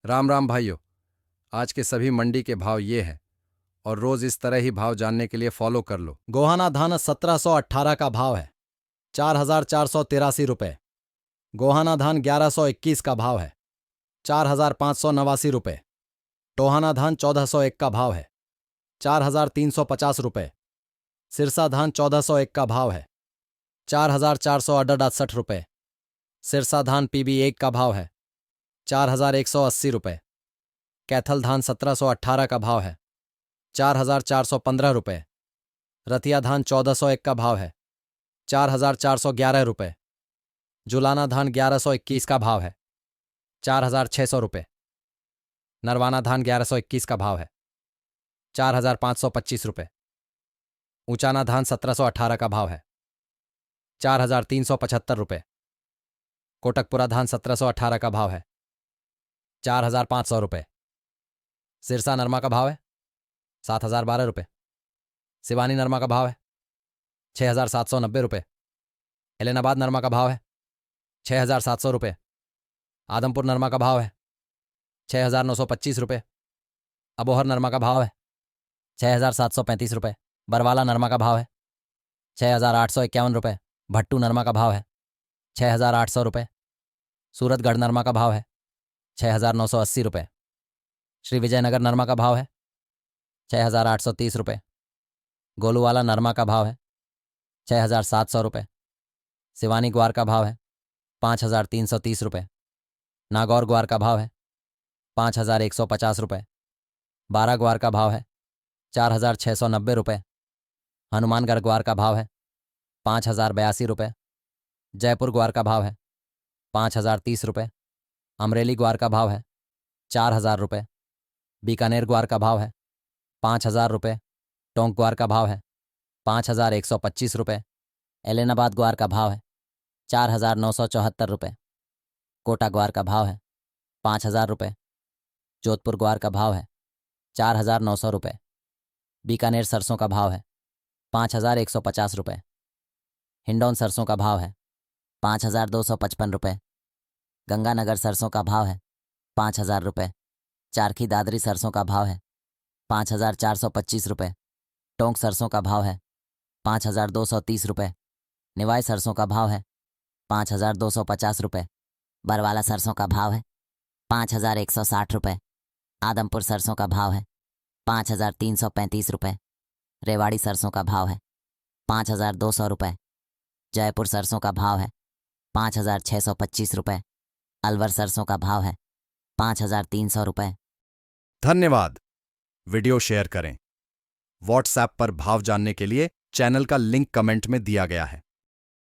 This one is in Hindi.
राम राम भाइयों। आज के सभी मंडी के भाव ये हैं और रोज इस तरह ही भाव जानने के लिए फॉलो कर लो। गोहाना धान 1718 का भाव है, 4,483 रुपये। गोहाना धान 1121 का भाव है, 4,589 रुपये। टोहाना धान 1401 का भाव है, 4,350 रुपये। सिरसा धान 1401 का भाव है, 4,468 रुपये। सिरसा धान PB1 का भाव है, 4,180 रुपये। कैथल धान 1718 का भाव है, 4,415 रुपये। रतिया धान 1401 का भाव है, 4,411 रुपये। जुलाना धान 1121 का भाव है, 4,600 रुपये। नरवाना धान 1121 का भाव है, 4,525 रुपये। ऊंचाना धान 1718 का भाव है, 4,375 रुपये। कोटकपुरा धान 1718 का भाव है, 4,500 रुपये। सिरसा नरमा का भाव है 7,012 रुपये। सिवानी नरमा का भाव है 6,790 रुपये। एलनाबाद नरमा का भाव है 6,700 रुपये। आदमपुर नरमा का भाव है 6,925 रुपये। अबोहर नरमा का भाव है 6,735 रुपये। बरवाला नरमा का भाव है 6,851 रुपये। भट्टू नरमा का भाव है 6,800 रुपये। सूरतगढ़ नरमा का भाव है 6,980 रुपये। श्री विजयनगर नरमा का भाव है 6,830 रुपये। गोलूवाला नरमा का भाव है 6,700 रुपये। सिवानी ग्वार का भाव है 5,330 रुपये। नागौर ग्वार का भाव है 5,150 रुपये। बारा ग्वार का भाव है 4,690 रुपये। हनुमानगढ़ ग्वार का भाव है 5,082 रुपये। जयपुर ग्वार का भाव है 5,030 रुपये। अमरेली ग्वार का भाव है 4,000 रुपये। बीकानेर ग्वार का भाव है 5,000 रुपये। टोंक ग्वार का भाव है 5,125 रुपये। एलनाबाद ग्वार का भाव है 4,974 रुपये। कोटा ग्वार का भाव है 5,000 रुपये। जोधपुर ग्वार का भाव है 4,900 रुपये। बीकानेर सरसों का भाव है 5,150 रुपये। हिंडौन सरसों का भाव है 5,255 रुपये। गंगानगर सरसों का भाव है 5,000 रुपये। चारखी दादरी सरसों का भाव है 5,425 रुपये। टोंक सरसों का भाव है 5,230 रुपये। निवाई सरसों का भाव है 5,250 रुपये। बरवाला सरसों का भाव है 5,160 रुपये। आदमपुर सरसों का भाव है 5,335 रुपये। रेवाड़ी सरसों का भाव है 5,200 रुपये। जयपुर सरसों का भाव है 5,625 रुपये। अलवर सरसों का भाव है 5,300 रुपये। धन्यवाद। वीडियो शेयर करें। व्हाट्सएप पर भाव जानने के लिए चैनल का लिंक कमेंट में दिया गया है।